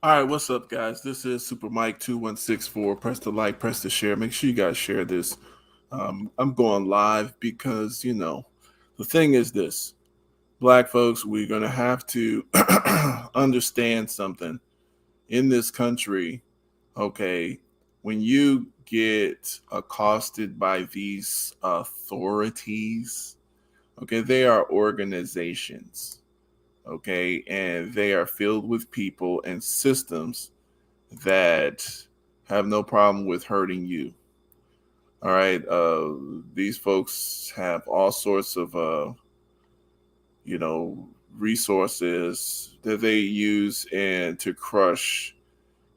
All right, what's up, guys? This is Super Mike 2164. Press the like, press the share. Make sure you guys share this. I'm going live because, the thing is this Black folks, we're going to have to understand something in this country. Okay, when you get accosted by these authorities, okay, they are organizations, okay, and they are filled with people and systems that have no problem with hurting you. All right. These folks have all sorts of, you know, resources that they use and to crush,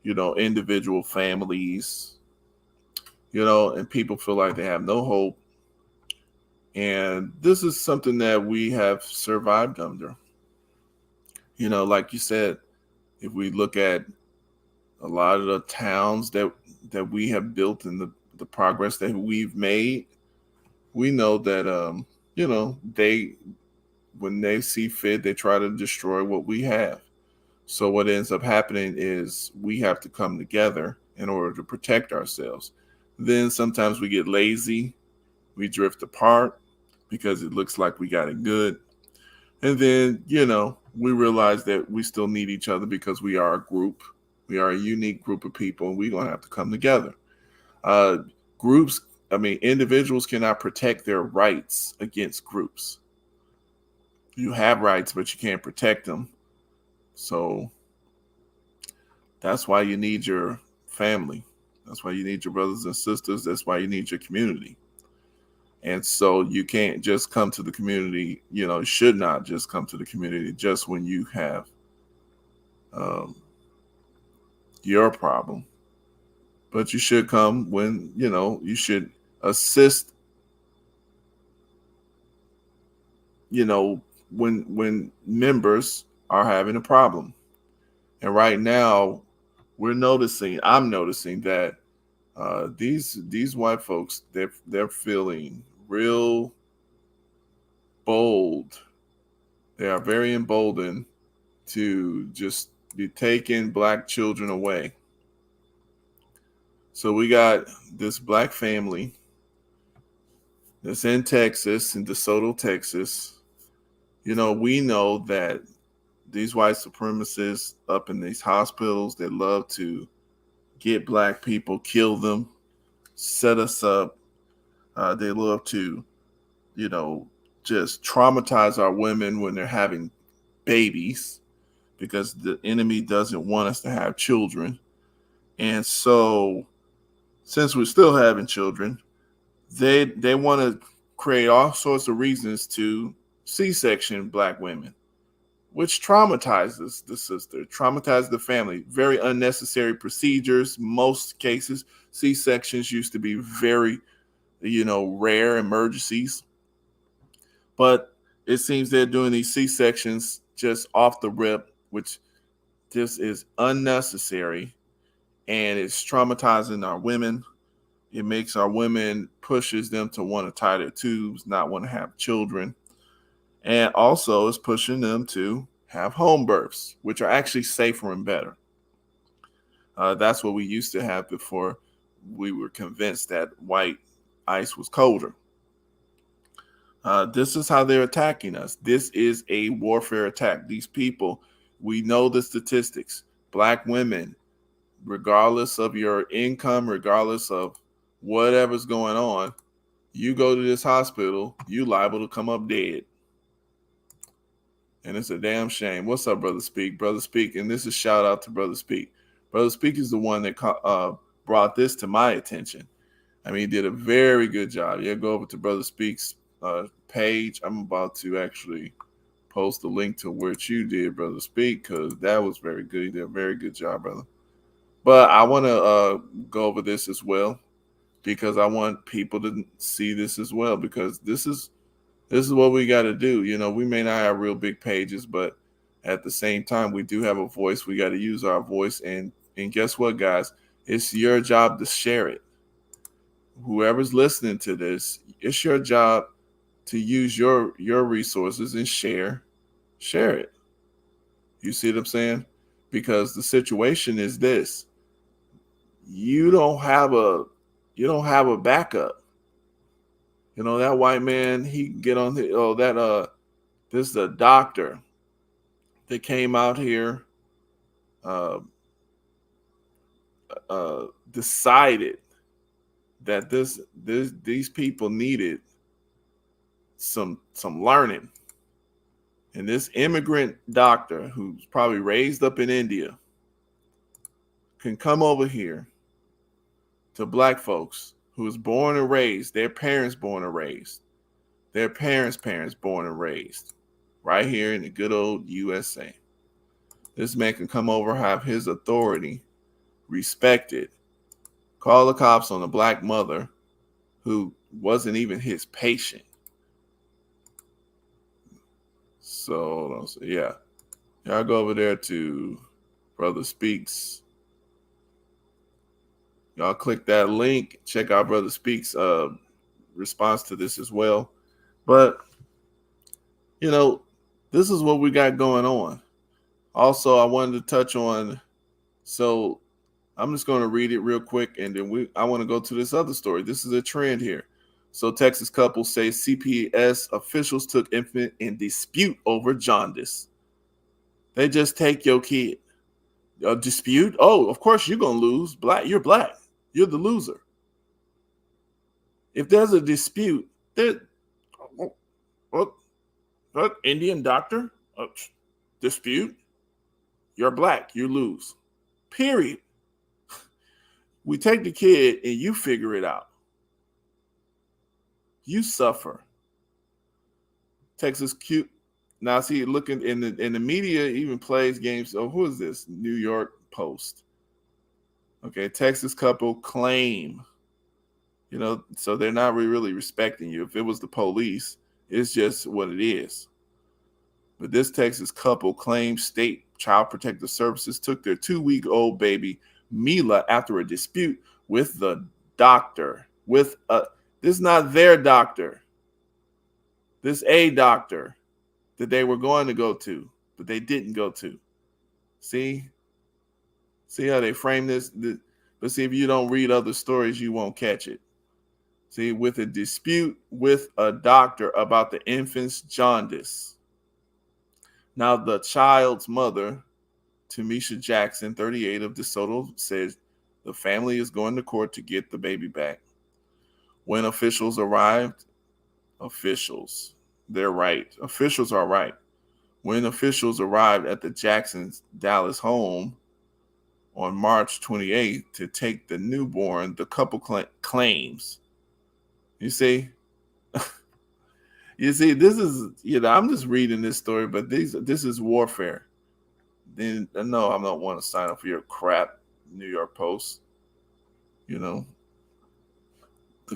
individual families, and people feel like they have no hope. And this is something that we have survived under. Like you said, if we look at a lot of the towns that we have built and the progress that we've made, we know that they when they see fit, they try to destroy what we have. So what ends up happening is we have to come together in order to protect ourselves. Then sometimes we get lazy, we drift apart because it looks like we got it good. And then, we realize that we still need each other because we are a group. We are a unique group of people, and we're going to have to come together. Uh, groups, individuals cannot protect their rights against groups. You have rights, but you can't protect them. So that's why you need your family. That's why you need your brothers and sisters. That's why you need your community. And so you can't just come to the community, should not just come to the community just when you have um, your problem, but you should come when, you should assist, you know, when members are having a problem. And right now, I'm noticing that these white folks, they're feeling real bold. They are very emboldened to just be taking black children away. So we got this black family that's in Texas, in DeSoto, Texas. We know that these white supremacists up in these hospitals that love to get black people, kill them, set us up. They love to, you know, just traumatize our women when they're having babies because the enemy doesn't want us to have children. And so, since we're still having children, they want to create all sorts of reasons to C-section black women, which traumatizes the sister, traumatizes the family. Very unnecessary procedures. Most cases, C-sections used to be very, rare emergencies, but it seems they're doing these C-sections just off the rip, which just is unnecessary, and it's traumatizing our women. It makes our women, pushes them to want to tie their tubes, not want to have children. And also it's pushing them to have home births, which are actually safer and better. That's what we used to have before we were convinced that white ice was colder. This is how they're attacking us. This is a warfare attack. These people, we know the statistics. Black women, regardless of your income, regardless of whatever's going on, you go to this hospital, you liable to come up dead. And it's a damn shame. What's up, Brother Speak? Brother Speak, and this is shout out to Brother Speak. Brother Speak is the one that brought this to my attention. He did a very good job. Yeah, go over to Brother Speak's page. I'm about to actually post a link to what you did, Brother Speak, because that was very good. You did a very good job, brother. But I want to go over this as well because I want people to see this as well because this is what we got to do. We may not have real big pages, but at the same time, we do have a voice. We got to use our voice, and guess what, guys? It's your job to share it. Whoever's listening to this, it's your job to use your resources and share it. You see what I'm saying? because the situation is this: you don't have a backup. That white man, he can get on this is a doctor that came out here, uh, decided that these people needed some learning. And this immigrant doctor, who's probably raised up in India, can come over here to black folks who was born and raised, their parents born and raised, their parents born and raised, right here in the good old USA. This man can come over, have his authority respected, call the cops on a black mother who wasn't even his patient. So yeah, y'all go over there to Brother Speaks. Y'all click that link. Check out Brother Speaks' response to this as well. But this is what we got going on. Also, I wanted to touch on. So I'm just going to read it real quick, and then I want to go to this other story. This is a trend here. So Texas couple say CPS officials took infant in dispute over jaundice. They just take your kid. A dispute? Oh, of course you're going to lose. You're black. You're the loser. If there's a dispute, what Indian doctor? Dispute? You're black. You lose. Period. We take the kid and you figure it out. You suffer. Texas cute. Now see, looking in the media even plays games. Oh, who is this? New York Post. Okay, Texas couple claim. So they're not really respecting you. If it was the police, it's just what it is. But this Texas couple claims state child protective services took their 2-week-old baby Mila after a dispute with the doctor. This is not their doctor. This a doctor that they were going to go to, but they didn't go to. See how they frame this? But see, if you don't read other stories, you won't catch it. See, with a dispute with a doctor about the infant's jaundice. Now, the child's mother, Tamisha Jackson, 38 of DeSoto, says the family is going to court to get the baby back. When officials arrived, they're right. Officials are right. When officials arrived at the Jackson's Dallas home on March 28th to take the newborn, the couple claims. You see, this is, I'm just reading this story, but this is warfare. Then no, I'm not want to sign up for your crap, New York Post. The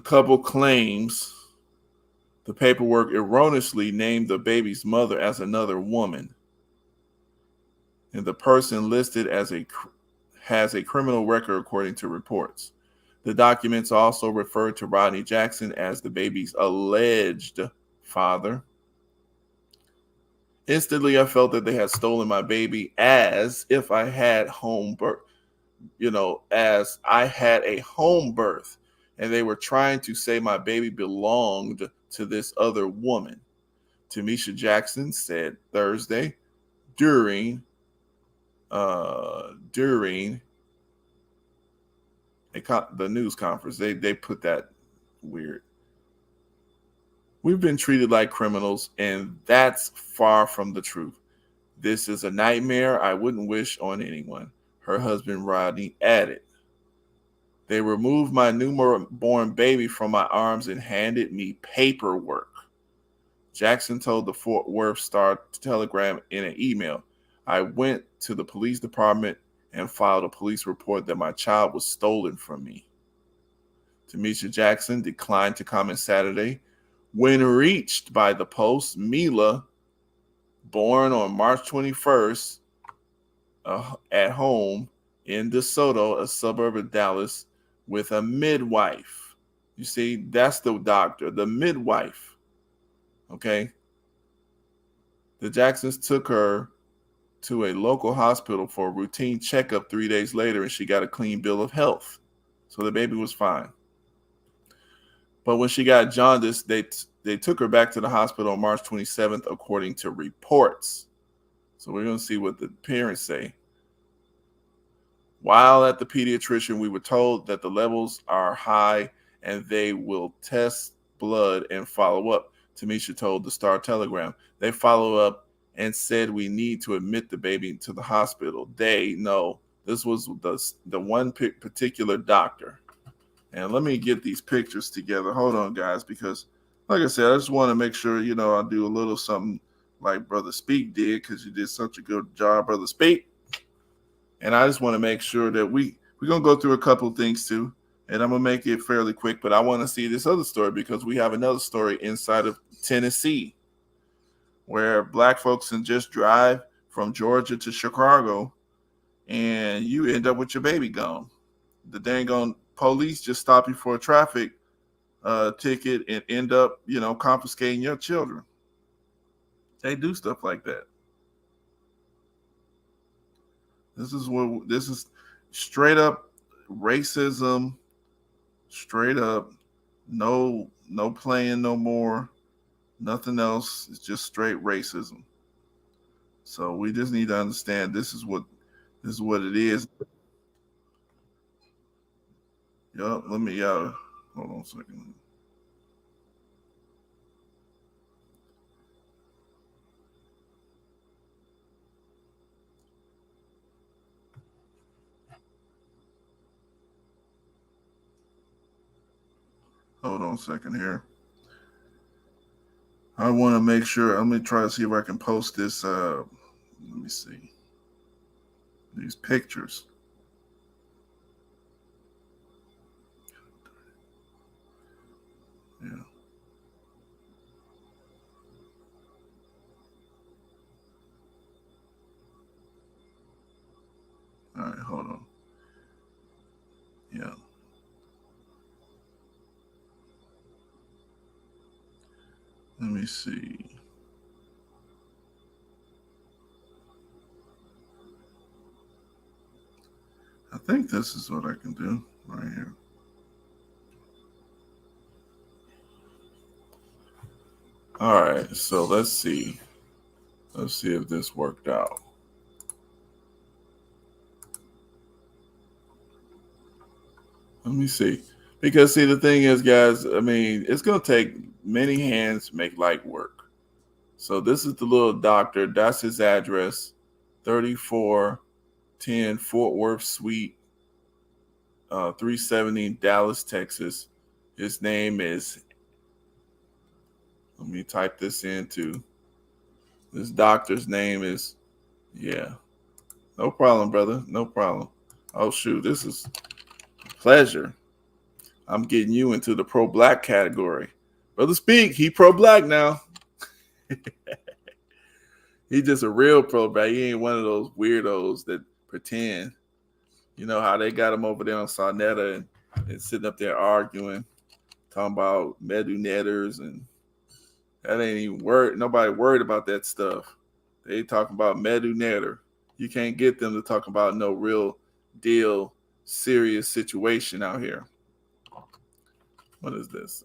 couple claims the paperwork erroneously named the baby's mother as another woman, and the person listed has a criminal record according to reports. The documents also refer to Rodney Jackson as the baby's alleged father. Instantly, I felt that they had stolen my baby as if I had home birth, as I had a home birth, and they were trying to say my baby belonged to this other woman. Tamisha Jackson said Thursday during the news conference. They put that weird. We've been treated like criminals, and that's far from the truth. This is a nightmare I wouldn't wish on anyone, her husband Rodney added. They removed my newborn baby from my arms and handed me paperwork. Jackson told the Fort Worth Star-Telegram in an email. I went to the police department and filed a police report that my child was stolen from me. Tamisha Jackson declined to comment Saturday. When reached by the Post, Mila, born on March 21st at home in DeSoto, a suburb of Dallas, with a midwife. You see, that's the doctor, the midwife. Okay? The Jacksons took her to a local hospital for a routine checkup 3 days later, and she got a clean bill of health. So the baby was fine. But when she got jaundice, they took her back to the hospital on March 27th, according to reports. So we're going to see what the parents say. While at the pediatrician, we were told that the levels are high and they will test blood and follow up. Tamisha told the Star Telegram. They follow up and said we need to admit the baby to the hospital. They know this was the one particular doctor. And let me get these pictures together. Hold on, guys, because like I said, I just want to make sure, I do a little something like Brother Speak did, because you did such a good job, Brother Speak. And I just want to make sure that we're going to go through a couple of things too. And I'm going to make it fairly quick, but I want to see this other story because we have another story inside of Tennessee where black folks can just drive from Georgia to Chicago and you end up with your baby gone. The dang on police just stop you for a traffic ticket and end up, confiscating your children. They do stuff like that. This is straight up racism, straight up no playing no more, nothing else. It's just straight racism. So we just need to understand this is what it is. Yup, let me hold on a second. Hold on a second here. I want to make sure. Let me try to see if I can post this. Let me see these pictures. Yeah. All right, hold on. Yeah. Let me see. I think this is what I can do right here. All right, so let's see. Let's see if this worked out. Let me see. Because see, the thing is, guys, I mean, it's gonna take many hands to make light work. So this is the little doctor. That's his address, 3410 Fort Worth Suite, 370 Dallas, Texas. His name is. Let me type this into. This doctor's name is. Yeah, no problem, brother. No problem. Oh shoot, this is a pleasure. I'm getting you into the pro-black category. Brother Speak, he pro-black now. He just a real pro-black. He ain't one of those weirdos that pretend. You know how they got him over there on Sarnetta and sitting up there arguing, talking about medu netters, and that ain't even nobody worried about that stuff. They talking about medu netter. You can't get them to talk about no real deal, serious situation out here. What is this?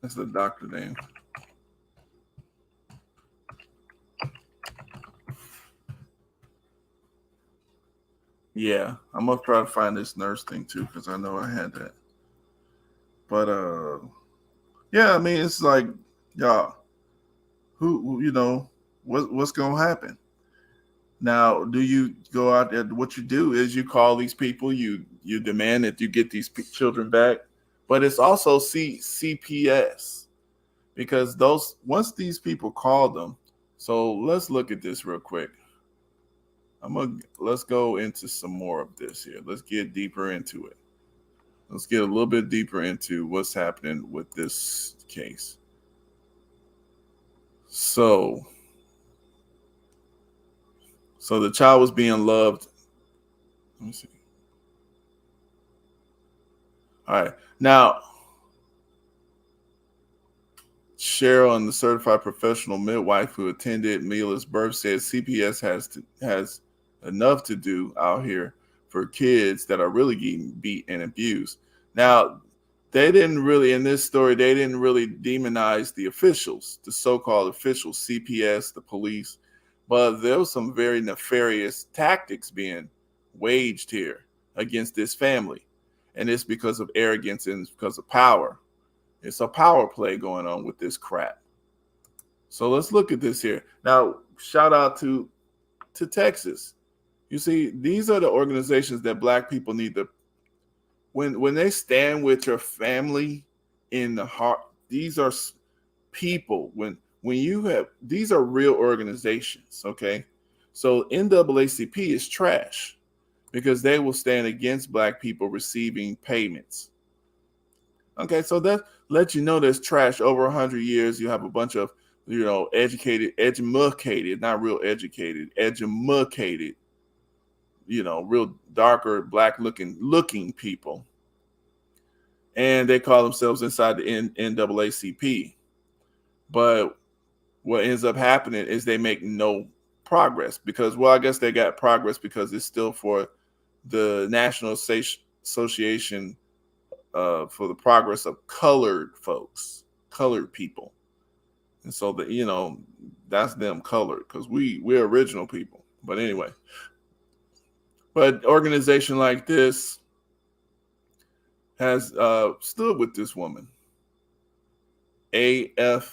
That's the doctor name. Yeah, I'm gonna try to find this nurse thing too because I know I had that. But yeah, I mean it's like y'all, who what's gonna happen? Now, do you go out there? What you do is you call these people, you demand that you get these children back, but it's also CPS because those once these people call them. So let's look at this real quick. Let's go into some more of this here. Let's get deeper into it. Let's get a little bit deeper into what's happening with this case. So the child was being loved. Let me see. All right. Now, Cheryl, the certified professional midwife who attended Mila's birth, said CPS has enough to do out here for kids that are really getting beat and abused. Now, they didn't really, in this story, they didn't really demonize the officials, the so-called officials, CPS, the police, but there was some very nefarious tactics being waged here against this family. And it's because of arrogance and it's because of power. It's a power play going on with this crap. So let's look at this here. Now, shout out to Texas. You see, these are the organizations that Black people need to, when they stand with your family in the heart. These are people. When you have, these are real organizations, okay? So NAACP is trash because they will stand against Black people receiving payments. Okay, so that lets you know there's trash. Over 100 years. You have a bunch of, educated, not real educated, educated, real darker, Black looking people. And they call themselves inside the NAACP. But what ends up happening is they make no progress because, well, I guess they got progress because it's still for the National Association for the Progress of Colored Folks, colored people. And so that's them colored because we're original people. But anyway, but organization like this has stood with this woman, AFIYA,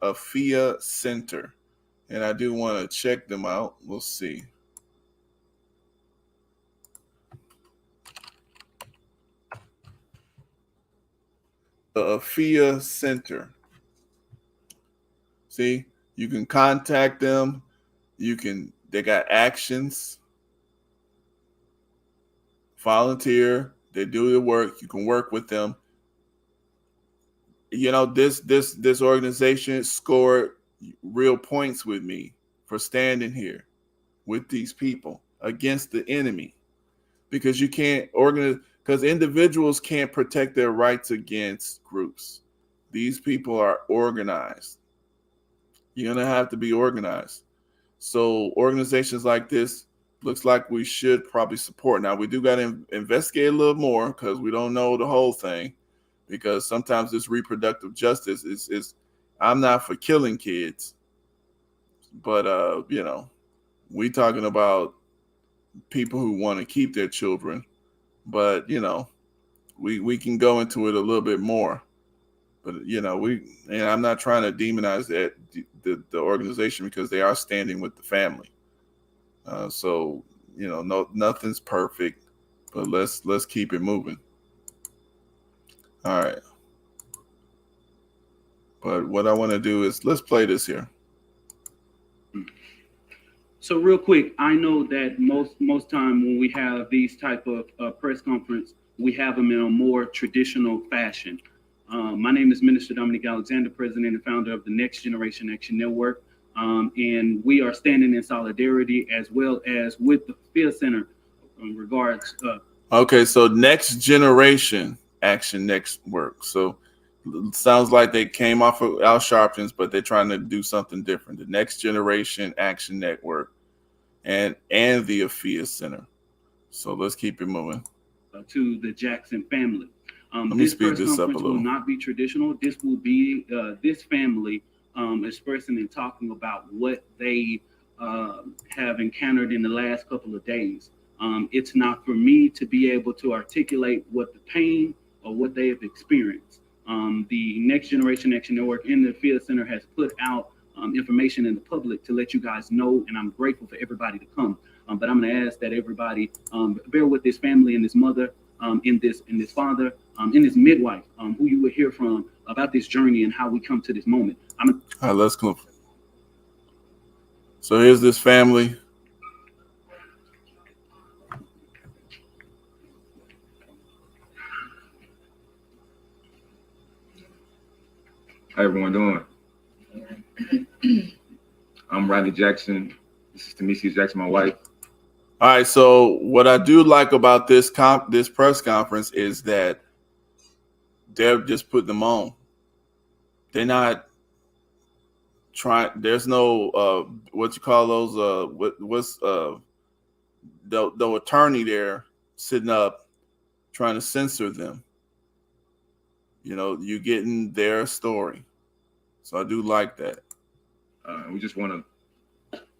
AFIA Center. And I do want to check them out. We'll see. The AFIA Center. See, you can contact them. They got actions. Volunteer. They do the work. You can work with them. This organization scored real points with me for standing here with these people against the enemy, because you can't organize, because individuals can't protect their rights against groups. These people are organized. You're going to have to be organized. So organizations like this looks like we should probably support. Now, we do got to investigate a little more because we don't know the whole thing, because sometimes this reproductive justice is I'm not for killing kids, but we talking about people who want to keep their children. But we can go into it a little bit more. But I'm not trying to demonize the organization because they are standing with the family. So nothing's perfect, but let's keep it moving. All right. But what I want to do is let's play this here. So real quick, I know that most time when we have these type of press conference, we have them in a more traditional fashion. My name is Minister Dominic Alexander, President and founder of the Next Generation Action Network. And we are standing in solidarity as well as with the Field Center in regards. Okay, so Next Generation Action Network. So it sounds like they came off of Al Sharpton's, but they're trying to do something different. The Next Generation Action Network and the AFIA Center. So let's keep it moving. To the Jackson family. Let me speed this up a little. Will not be traditional. This will be this family expressing and talking about what they have encountered in the last couple of days. It's not for me to be able to articulate what the pain or what they have experienced. The Next Generation Action Network in the Field Center has put out information in the public to let you guys know, and I'm grateful for everybody to come. But I'm going to ask that everybody bear with this family and this mother, in this father, in this midwife, who you will hear from about this journey and how we come to this moment. All right, let's go. So here's this family. How everyone doing? I'm Riley Jackson. This is Tamisha Jackson, my wife. All right. So what I do like about this press conference is that they're just putting them on. They're not trying. There's no what you call those what's the attorney there sitting up trying to censor them. You know, you getting their story. So I do like that. We just want to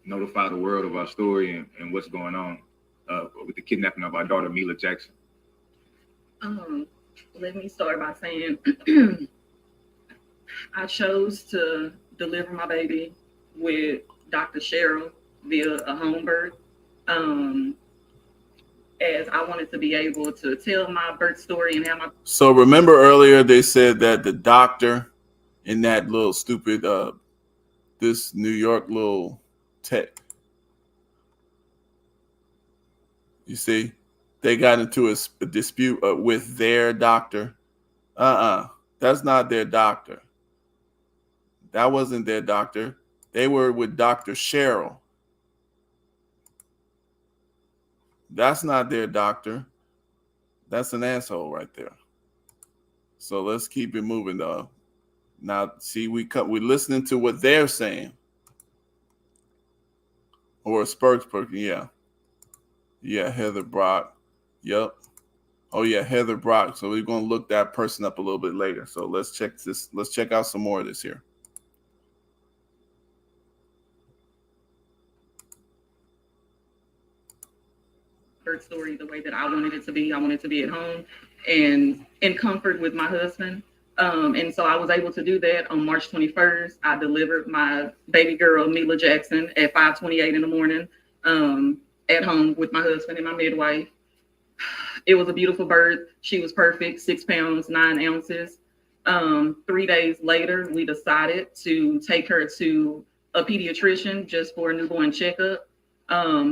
notify the world of our story and what's going on with the kidnapping of our daughter, Mila Jackson. Let me start by saying I chose to deliver my baby with Dr. Cheryl via a home birth. As I wanted to be able to tell my birth story and have my. So remember earlier they said that the doctor in that little stupid this New York little tech, you see, they got into a dispute with their doctor. That's not their doctor. That wasn't their doctor. They were with Dr. Cheryl. That's not their doctor. That's an asshole right there. So let's keep it moving though. Now, see, we're listening to what they're saying. Or a spokesperson, yeah. Yeah, Heather Brock. Yep. Oh yeah, Heather Brock. So we're gonna look that person up a little bit later. So let's check this. Let's check out some more of this here. Birth story the way that I wanted it to be. I wanted to be at home and in comfort with my husband. And so I was able to do that on March 21st. I delivered my baby girl, Mila Jackson, at 5:28 in the morning at home with my husband and my midwife. It was a beautiful birth. She was perfect, 6 pounds, 9 ounces. 3 days later, we decided to take her to a pediatrician just for a newborn checkup.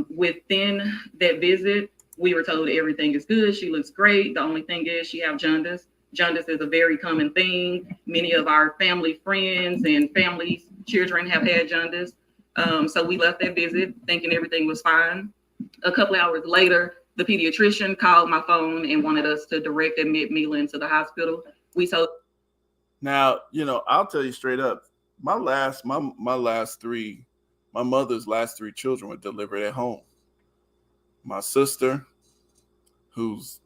Within that visit, we were told everything is good. She looks great. The only thing is she has jaundice. Jaundice is a very common thing. Many of our family friends and family children have had jaundice. So we left that visit thinking everything was fine. A couple of hours later, the pediatrician called my phone and wanted us to direct admit Mila into the hospital. We told. Now, you know, I'll tell you straight up, my mother's last 3 children were delivered at home. My sister, who's,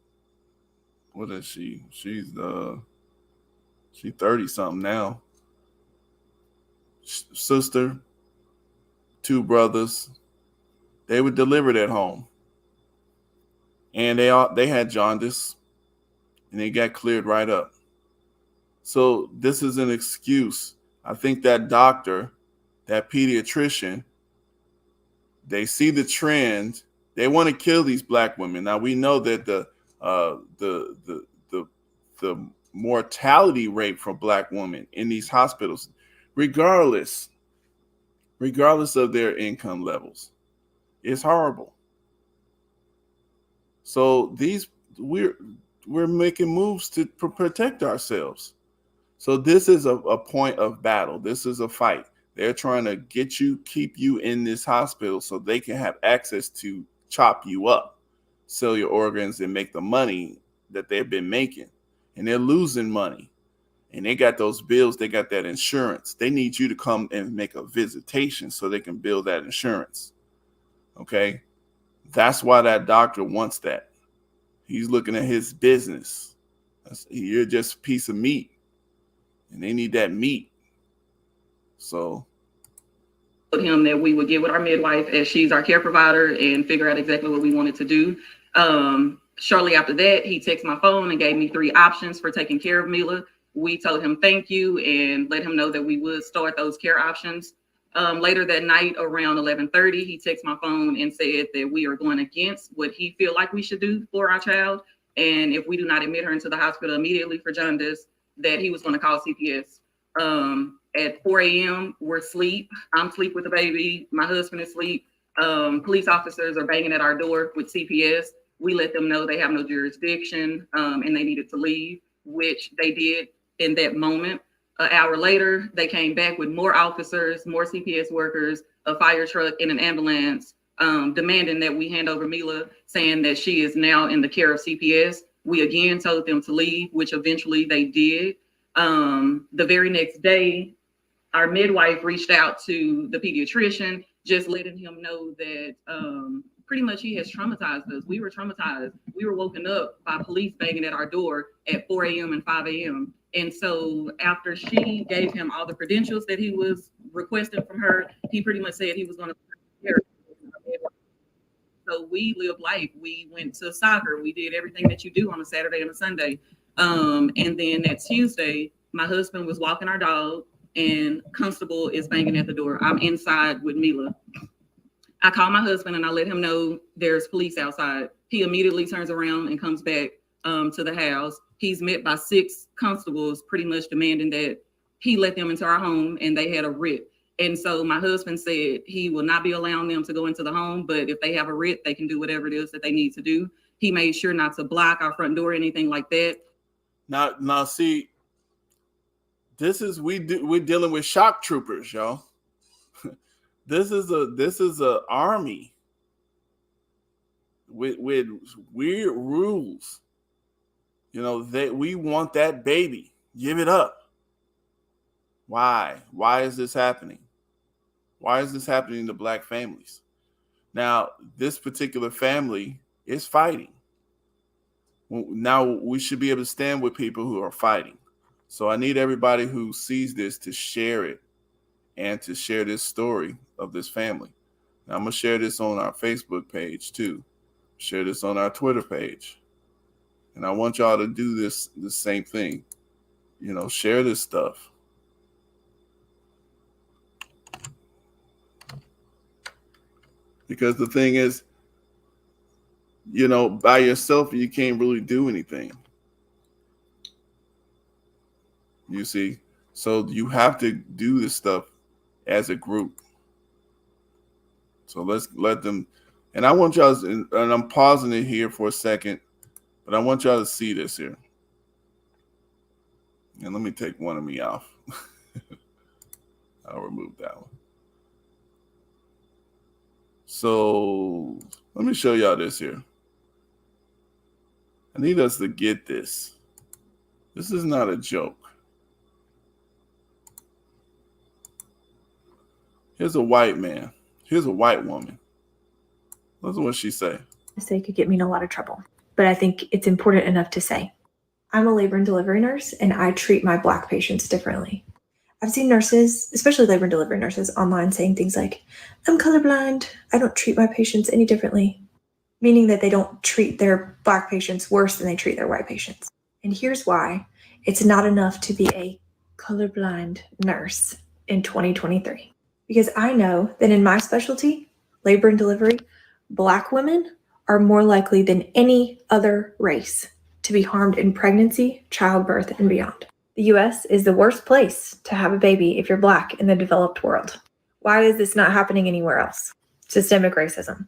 what is she? She's 30 something now. Sister, 2 brothers, they were delivered at home. And they had jaundice and they got cleared right up. So this is an excuse. I think that doctor, that pediatrician, they see the trend. They want to kill these black women. Now we know that the mortality rate for black women in these hospitals, regardless of their income levels, is horrible. So we're making moves to protect ourselves. So this is a point of battle. This is a fight. They're trying to keep you in this hospital so they can have access to chop you up, sell your organs, and make the money that they've been making. And they're losing money. And they got those bills. They got that insurance. They need you to come and make a visitation so they can bill that insurance. Okay? That's why that doctor wants that. He's looking at his business. You're just a piece of meat. And they need that meat. So him that we would get with our midwife as she's our care provider and figure out exactly what we wanted to do. Shortly after that, he texted my phone and gave me 3 options for taking care of Mila. We told him thank you and let him know that we would start those care options. Later that night around 11:30, he texted my phone and said that we are going against what he feel like we should do for our child. And if we do not admit her into the hospital immediately for jaundice, that he was going to call CPS. At 4 a.m., we're asleep. I'm asleep with the baby. My husband is asleep. Police officers are banging at our door with CPS. We let them know they have no jurisdiction and they needed to leave, which they did in that moment. An hour later, they came back with more officers, more CPS workers, a fire truck, and an ambulance demanding that we hand over Mila, saying that she is now in the care of CPS. We again told them to leave, which eventually they did. The very next day, our midwife reached out to the pediatrician, just letting him know that pretty much he has traumatized us. We were traumatized. We were woken up by police banging at our door at 4 a.m. and 5 a.m. And so after she gave him all the credentials that he was requesting from her, he pretty much said he was going to. So we lived life. We went to soccer. We did everything that you do on a Saturday and a Sunday. And then that Tuesday, my husband was walking our dog, and Constable is banging at the door. I'm inside with Mila. I call my husband and I let him know there's police outside. He immediately turns around and comes back to the house. He's met by 6 constables, pretty much demanding that he let them into our home, and they had a writ. And so my husband said he will not be allowing them to go into the home, but if they have a writ, they can do whatever it is that they need to do. He made sure not to block our front door or anything like that. Now, see, we're dealing with shock troopers, y'all. This is a army with weird rules. You know, we want that baby. Give it up. Why? Why is this happening? Why is this happening to Black families? Now, this particular family is fighting. Now we should be able to stand with people who are fighting. So I need everybody who sees this to share it and to share this story of this family. Now, I'm going to share this on our Facebook page too. Share this on our Twitter page. And I want y'all to do the same thing. You know, share this stuff. Because the thing is, you know, by yourself, you can't really do anything. You see? So you have to do this stuff as a group. So let's let them. And I want y'all, and I'm pausing it here for a second, but I want y'all to see this here. And let me take one of me off. I'll remove that one. So let me show y'all this here. I need us to get this. This is not a joke. Here's a white man. Here's a white woman. Listen to what she say. They could get me in a lot of trouble, but I think it's important enough to say. I'm a labor and delivery nurse, and I treat my Black patients differently. I've seen nurses, especially labor and delivery nurses, online saying things like, I'm colorblind, I don't treat my patients any differently, meaning that they don't treat their Black patients worse than they treat their white patients. And here's why it's not enough to be a colorblind nurse in 2023. Because I know that in my specialty, labor and delivery, Black women are more likely than any other race to be harmed in pregnancy, childbirth, and beyond. The US is the worst place to have a baby if you're Black in the developed world. Why is this not happening anywhere else? Systemic racism.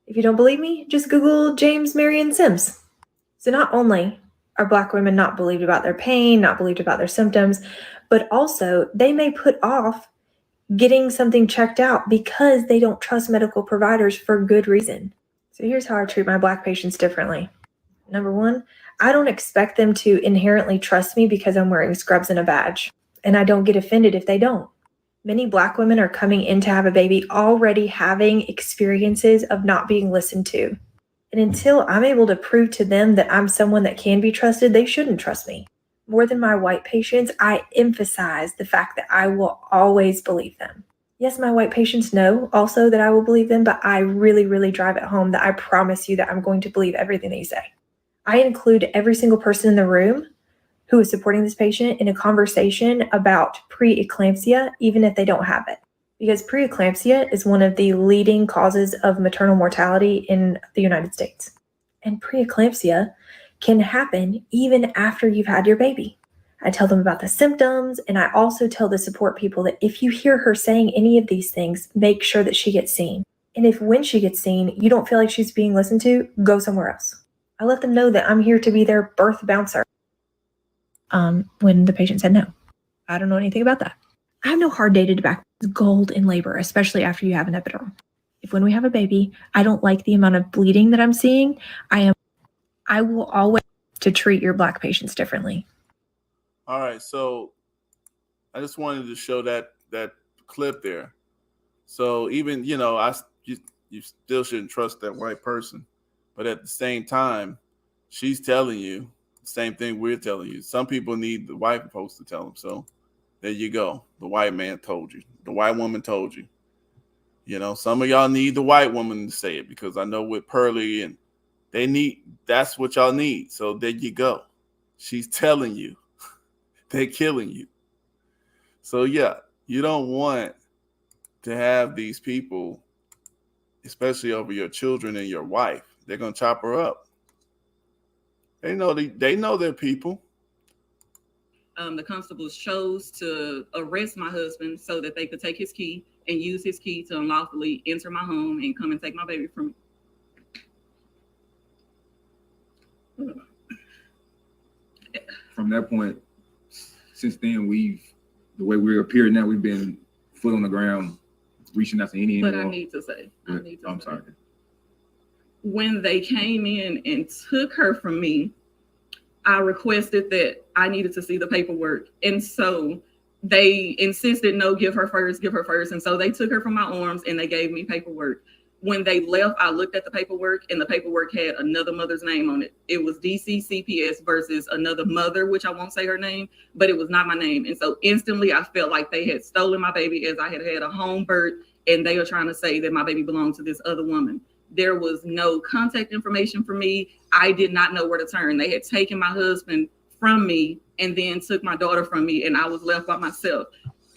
If you don't believe me, just Google James Marion Sims. So not only are Black women not believed about their pain, not believed about their symptoms, but also they may put off getting something checked out because they don't trust medical providers for good reason. So here's how I treat my Black patients differently. Number one, I don't expect them to inherently trust me because I'm wearing scrubs and a badge, and I don't get offended if they don't. Many Black women are coming in to have a baby already having experiences of not being listened to. And until I'm able to prove to them that I'm someone that can be trusted, they shouldn't trust me. More than my white patients, I emphasize the fact that I will always believe them. Yes, my white patients know also that I will believe them, but I really, really drive it home that I promise you that I'm going to believe everything that you say. I include every single person in the room who is supporting this patient in a conversation about preeclampsia, even if they don't have it. Because preeclampsia is one of the leading causes of maternal mortality in the United States. And preeclampsia can happen even after you've had your baby. I tell them about the symptoms, and I also tell the support people that if you hear her saying any of these things, make sure that she gets seen. And if when she gets seen, you don't feel like she's being listened to, go somewhere else. I let them know that I'm here to be their birth bouncer. When the patient said no. I don't know anything about that. I have no hard data to back gold in labor, especially after you have an epidural. if when we have a baby, I don't like the amount of bleeding that I'm seeing, I will always to treat your Black patients differently. All right, so I just wanted to show that clip there. So even you still shouldn't trust that white person, but at the same time, she's telling you the same thing we're telling you. Some people need the white folks to tell them. So there you go. The white man told you. The white woman told you. Some of y'all need the white woman to say it, because I know with Pearly and that's what y'all need. So there you go. She's telling you. They're killing you. So yeah, you don't want to have these people, especially over your children and your wife. They're gonna chop her up. They know their people. The constables chose to arrest my husband so that they could take his key and use his key to unlawfully enter my home and come and take my baby from me. From that point, since then, the way we're appearing now, we've been foot on the ground, reaching out to any. But I need to say, I'm sorry. When they came in and took her from me, I requested that I needed to see the paperwork. And so they insisted, no, give her first. And so they took her from my arms and they gave me paperwork. When they left, I looked at the paperwork and the paperwork had another mother's name on it. It was DC CPS versus another mother, which I won't say her name, but it was not my name. And so instantly I felt like they had stolen my baby, as I had had a home birth, and they were trying to say that my baby belonged to this other woman. There was no contact information for me. I did not know where to turn. They had taken my husband from me and then took my daughter from me, and I was left by myself.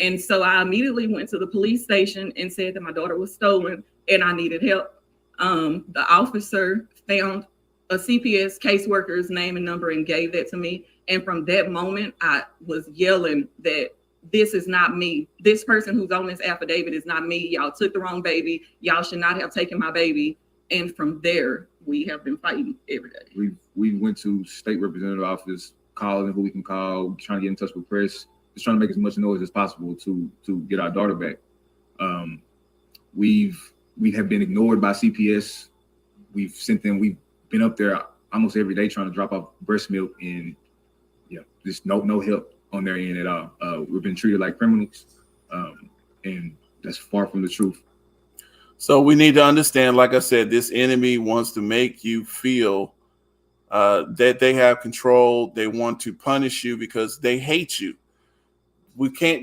And so I immediately went to the police station and said that my daughter was stolen and I needed help. The officer found a CPS caseworker's name and number and gave that to me. And from that moment, I was yelling that this is not me. This person who's on this affidavit is not me. Y'all took the wrong baby. Y'all should not have taken my baby. And from there, we have been fighting every day. We went to state representative office, calling who we can call, trying to get in touch with press, just trying to make as much noise as possible to get our daughter back. We have been ignored by CPS. We've been up there almost every day trying to drop off breast milk, and just no help on their end at all. We've been treated like criminals, and that's far from the truth. So we need to understand, like I said, this enemy wants to make you feel that they have control. They want to punish you because they hate you.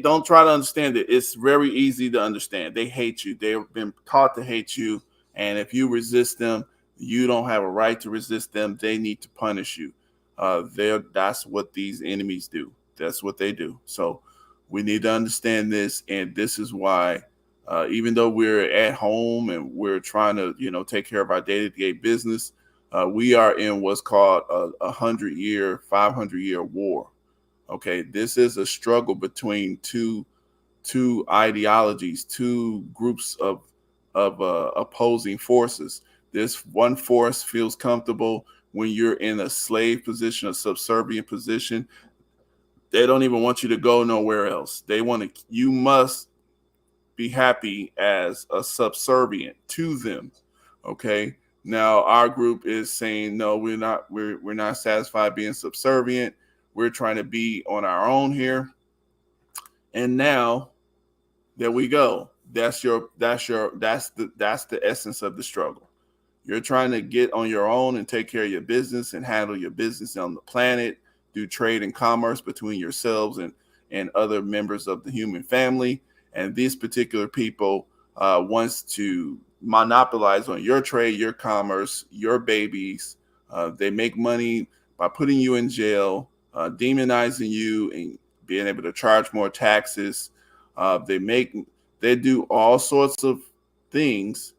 Don't try to understand it. It's very easy to understand. They hate you. They've been taught to hate you. And if you resist them, you don't have a right to resist them. They need to punish you. That's what these enemies do. That's what they do. So we need to understand this. And this is why, even though we're at home and we're trying to, take care of our day-to-day business, we are in what's called a 100-year, 500-year war. Okay, this is a struggle between two ideologies, two groups of opposing forces. This one force feels comfortable when you're in a slave position, a subservient position. They don't even want you to go nowhere else. You must be happy as a subservient to them. Okay. Now our group is saying, no, we're not satisfied being subservient. We're trying to be on our own here. And now there we go. That's the essence of the struggle. You're trying to get on your own and take care of your business and handle your business on the planet, do trade and commerce between yourselves and other members of the human family. And these particular people wants to monopolize on your trade, your commerce, your babies. They make money by putting you in jail, demonizing you and being able to charge more taxes. They do all sorts of things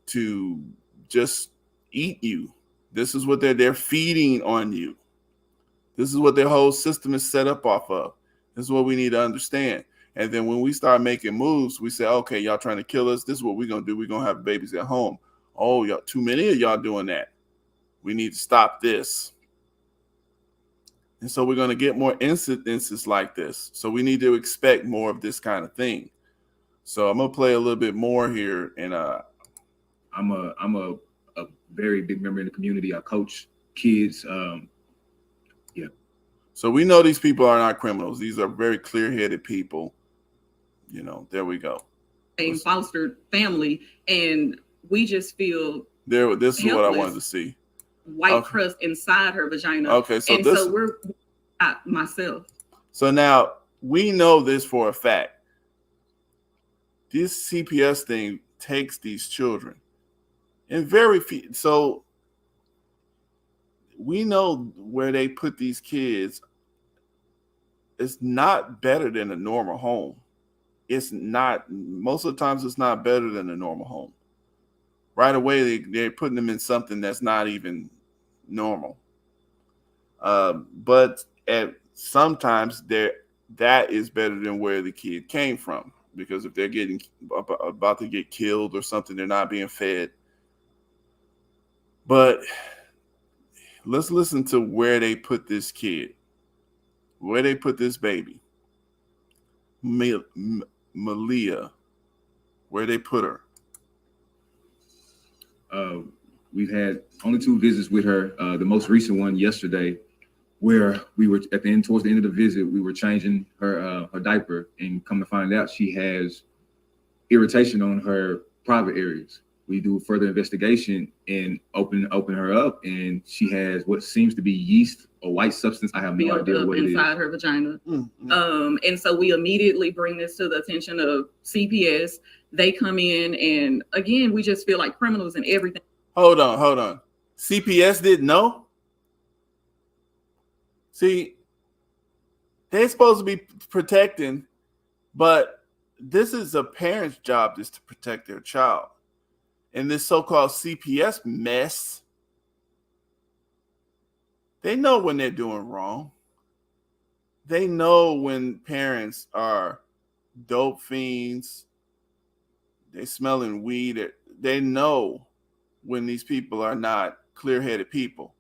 to just eat you. This is what they're feeding on you. This is what their whole system is set up off of. This is what we need to understand. And then when we start making moves, we say, okay, y'all trying to kill us. This is what we're going to do. We're going to have babies at home. Oh, y'all, too many of y'all doing that. We need to stop this. And so we're going to get more incidences like this. So we need to expect more of this kind of thing. So I'm going to play a little bit more here. And I'm a very big member in the community. I coach kids. Yeah. So we know these people are not criminals. These are very clear-headed people. You know, there we go. A foster family, and we just feel There. This is what I helpless. wanted to see. White crust inside her vagina. Okay, so and this. So we're not myself. So now we know this for a fact. This CPS thing takes these children, and very few. So we know where they put these kids. It's not better than a normal home. It's not. Most of the times, it's not better than a normal home. Right away, they're putting them in something that's not even normal. But sometimes that is better than where the kid came from, because if they're getting about to get killed or something, they're not being fed. But let's listen to where they put this kid, where they put this baby, Malia, where they put her. We've had only 2 visits with her. The most recent one yesterday, where we were towards the end of the visit, we were changing her diaper, and come to find out she has irritation on her private areas. We do further investigation and open her up, and she has what seems to be yeast or white substance. I have no idea what it is. Inside her vagina. And so we immediately bring this to the attention of CPS. They come in, and again, we just feel like criminals and everything. Hold on. CPS didn't know? See, they're supposed to be protecting, but this is a parent's job, is to protect their child. And this so-called CPS mess, they know when they're doing wrong. They know when parents are dope fiends, they smelling weed. They know when these people are not clear-headed people.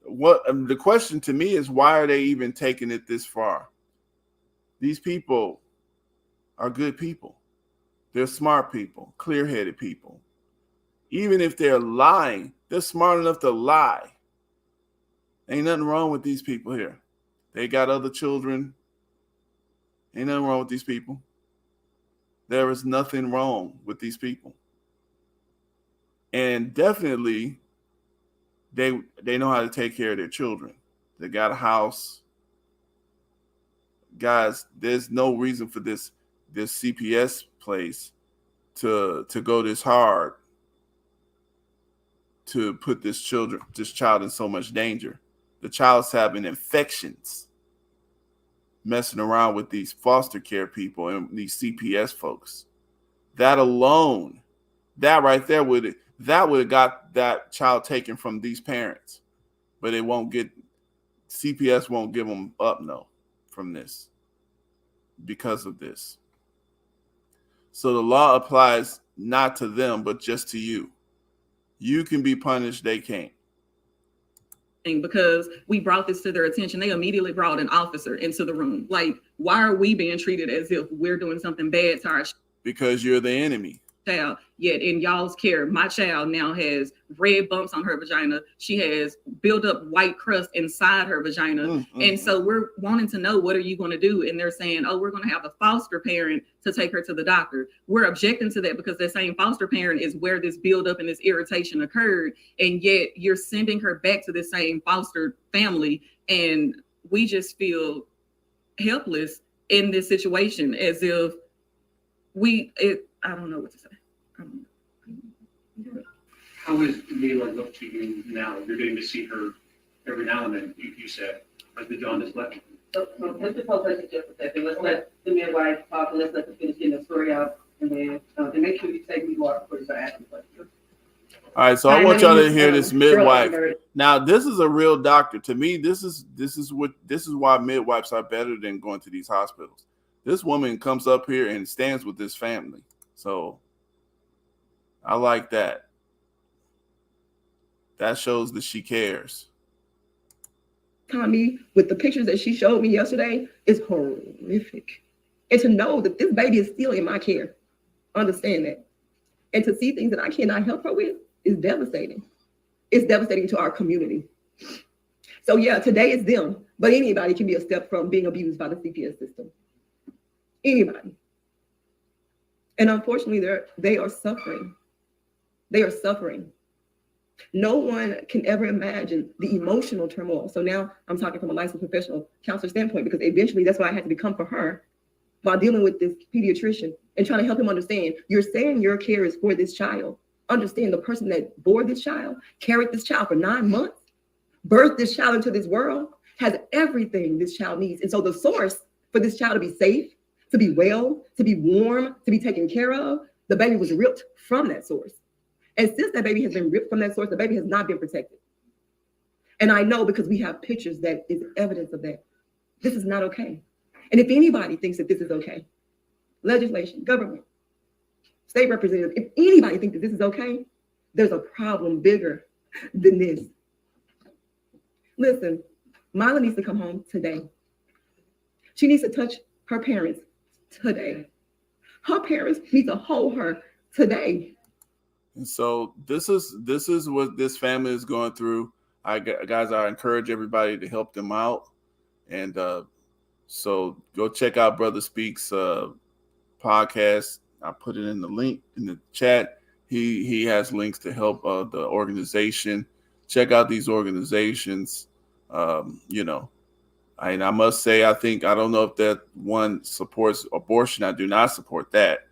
What the question to me is, why are they even taking it this far? These people are good people. They're smart people, clear-headed people. Even if they're lying, they're smart enough to lie. Ain't nothing wrong with these people here. They got other children. Ain't nothing wrong with these people. There is nothing wrong with these people. And definitely, they know how to take care of their children. They got a house. Guys, there's no reason for this CPS place to go this hard to put this child in so much danger. The child's having infections, messing around with these foster care people and these CPS folks. That alone, that right there would have got that child taken from these parents, but CPS won't give them up from this because of this. So the law applies not to them, but just to you. You can be punished, they can't. Because we brought this to their attention, they immediately brought an officer into the room. Like, why are we being treated as if we're doing something bad to our because you're the enemy. Child? Yet in y'all's care, my child now has red bumps on her vagina. She has built up white crust inside her vagina. And so we're wanting to know, what are you going to do? And they're saying, oh, we're going to have a foster parent to take her to the doctor. We're objecting to that because that same foster parent is where this buildup and this irritation occurred. And yet you're sending her back to the same foster family. And we just feel helpless in this situation, as if I don't know what to say. How is Mila look to you now? You're getting to see her every now and then, you said, as the jaundice left. Let's just hold her just a second. Let's let the midwife talk, and let's let them finish getting the story out, and then make sure you take me water before you start asking questions. All right, so I want y'all to hear this midwife. Now, this is a real doctor. To me, this is why midwives are better than going to these hospitals. This woman comes up here and stands with this family. So I like that. That shows that she cares. Tommy, with the pictures that she showed me yesterday, is horrific. And to know that this baby is still in my care, understand that. And to see things that I cannot help her with is devastating. It's devastating to our community. So yeah, today it's them, but anybody can be a step from being abused by the CPS system. Anybody. And unfortunately, they are suffering. They are suffering. No one can ever imagine the emotional turmoil. So now I'm talking from a licensed professional counselor standpoint, because eventually that's what I had to become for her while dealing with this pediatrician and trying to help him understand, you're saying your care is for this child. Understand the person that bore this child, carried this child for 9 months, birthed this child into this world, has everything this child needs. And so the source for this child to be safe, to be well, to be warm, to be taken care of, the baby was ripped from that source. And since that baby has been ripped from that source, the baby has not been protected. And I know because we have pictures that is evidence of that. This is not okay. And if anybody thinks that this is okay, legislation, government, state representatives, if anybody thinks that this is okay, there's a problem bigger than this. Listen, Mila needs to come home today. She needs to touch her parents today. Her parents need to hold her today. And so this is what this family is going through. Guys, I encourage everybody to help them out. And so go check out Brother Speaks podcast. I put it in the link in the chat. He has links to help the organization. Check out these organizations. And I must say, I don't know if that one supports abortion. I do not support that,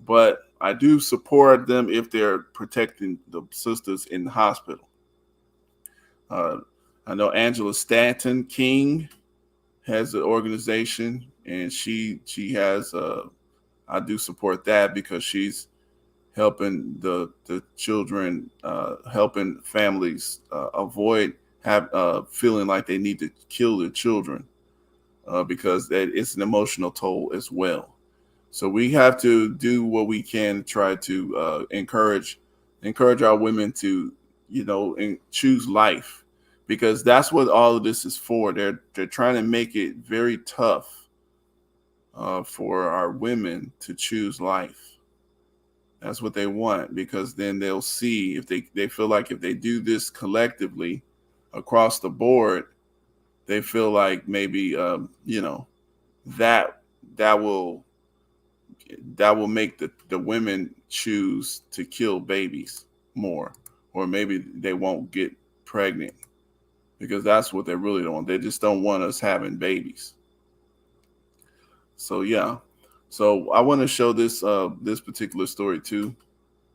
but I do support them if they're protecting the sisters in the hospital. I know Angela Stanton King has an organization, and she has I do support that because she's helping the children, helping families avoid feeling like they need to kill their children because it's an emotional toll as well. So we have to do what we can to try to encourage our women to, and choose life, because that's what all of this is for. They're trying to make it very tough for our women to choose life. That's what they want, because then they'll see if they feel like if they do this collectively across the board, they feel like maybe that will make the women choose to kill babies more, or maybe they won't get pregnant, because that's what they really don't want. They just don't want us having babies. So yeah. So I want to show this this particular story too.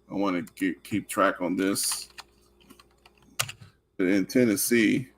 I want to keep track on this. In Tennessee,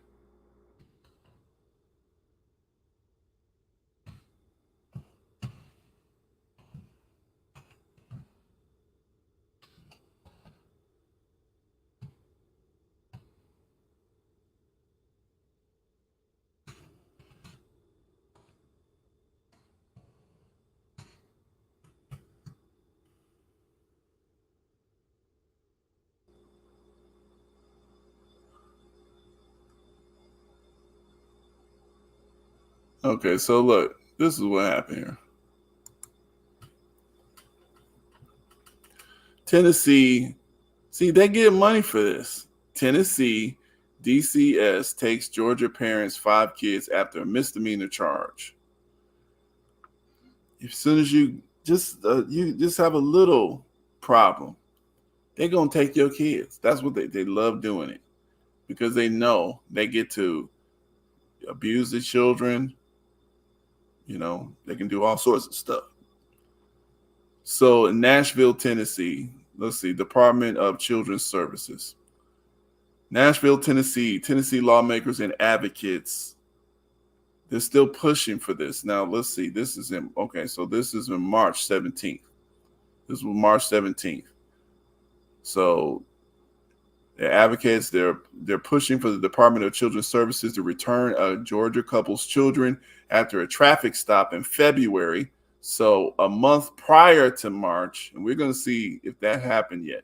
okay, so look, this is what happened here. Tennessee, see, they get money for this. Tennessee DCS takes Georgia parents 5 kids after a misdemeanor charge. As soon as you just have a little problem, they're gonna take your kids. That's what they love doing it, because they know they get to abuse the children. They can do all sorts of stuff. So in Nashville, Tennessee, let's see, Department of Children's Services. Nashville, Tennessee lawmakers and advocates, they're still pushing for this. Now, let's see, this is in March 17th. This was March 17th. So the advocates, they're pushing for the Department of Children's Services to return a Georgia couple's children after a traffic stop in February. So a month prior to March, and we're going to see if that happened yet.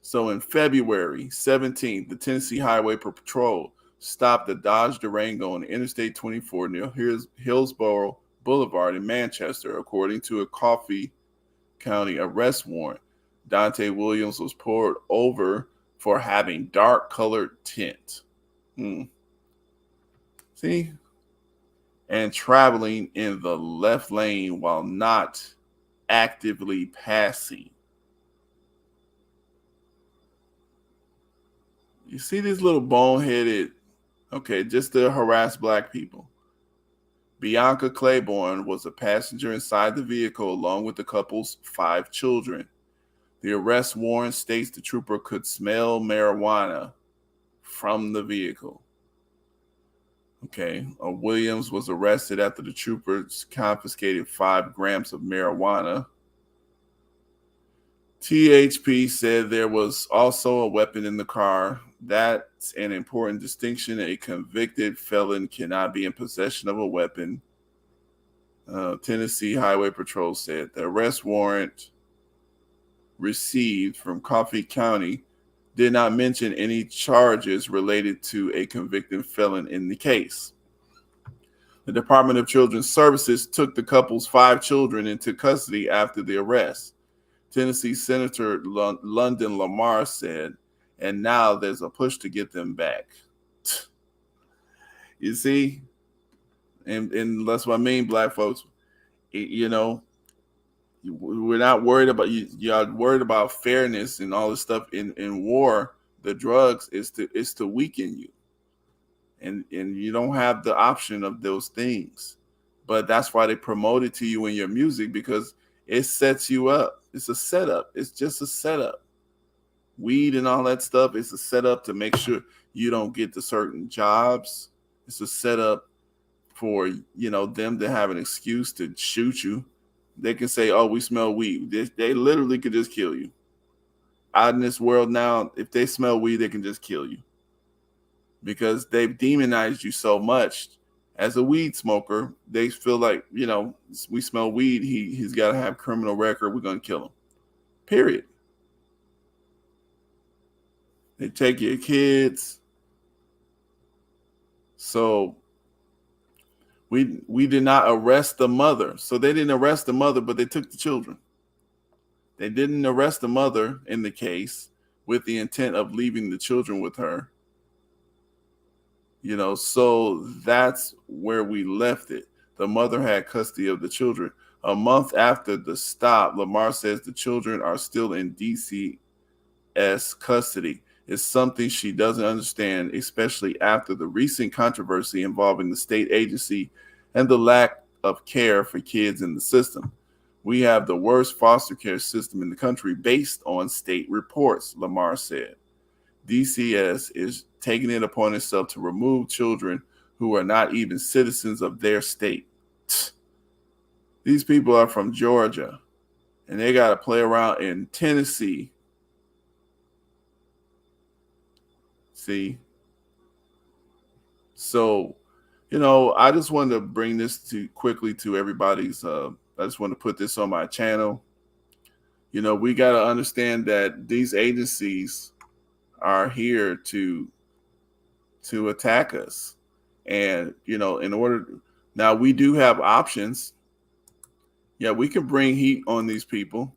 So in February 17th, the Tennessee Highway Patrol stopped a Dodge Durango on Interstate 24 near Hillsborough Boulevard in Manchester, according to a coffee County arrest warrant. Dante Williams was pulled over for having dark colored tint. See? And traveling in the left lane while not actively passing. You see these little boneheaded, just to harass black people. Bianca Claiborne was a passenger inside the vehicle along with the couple's 5 children. The arrest warrant states the trooper could smell marijuana from the vehicle. Williams was arrested after the troopers confiscated 5 grams of marijuana. THP said there was also a weapon in the car. That's an important distinction. A convicted felon cannot be in possession of a weapon. Tennessee Highway Patrol said the arrest warrant received from Coffee County did not mention any charges related to a convicted felon in the case. The Department of Children's Services took the couple's 5 children into custody after the arrest. Tennessee Senator London Lamar said, and now there's a push to get them back. You see? And that's what I mean, black folks. We're not worried about y'all worried about fairness and all this stuff in war. The drugs is to weaken you. And you don't have the option of those things. But that's why they promote it to you in your music, because it sets you up. It's a setup. It's just a setup. Weed and all that stuff is a setup to make sure you don't get to certain jobs. It's a setup for, them to have an excuse to shoot you. They can say, oh, we smell weed. They literally could just kill you. Out in this world now, if they smell weed, they can just kill you. Because they've demonized you so much. As a weed smoker, they feel like, we smell weed, he's got to have criminal record, we're going to kill him. Period. They take your kids. So we did not arrest the mother. So they didn't arrest the mother, but they took the children. They didn't arrest the mother in the case with the intent of leaving the children with her. So that's where we left it. The mother had custody of the children. A month after the stop, Lamar says the children are still in DCS custody. It's something she doesn't understand, especially after the recent controversy involving the state agency and the lack of care for kids in the system. We have the worst foster care system in the country based on state reports, Lamar said. DCS is taking it upon itself to remove children who are not even citizens of their state. These people are from Georgia, and they got to play around in Tennessee. See? So, I just wanted to bring this quickly to everybody's, I just want to put this on my channel. We got to understand that these agencies are here to attack us. And, now we do have options. Yeah, we can bring heat on these people.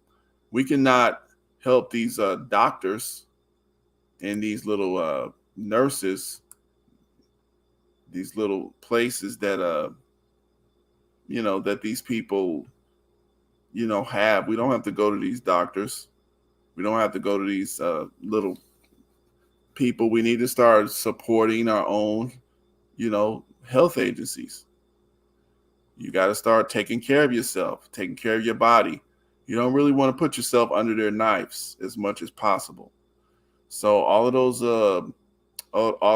We cannot help these doctors and these little nurses, these little places that, that these people, have. We don't have to go to these doctors. We don't have to go to these little people. We need to start supporting our own, health agencies. You got to start taking care of yourself, taking care of your body. You don't really want to put yourself under their knives as much as possible. So all of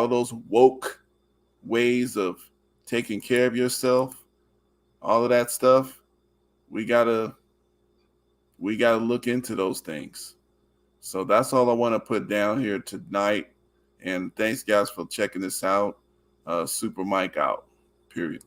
those woke ways of taking care of yourself, all of that stuff, we gotta look into those things. So that's all I want to put down here tonight. And thanks, guys, for checking this out. Super Mike out. Period.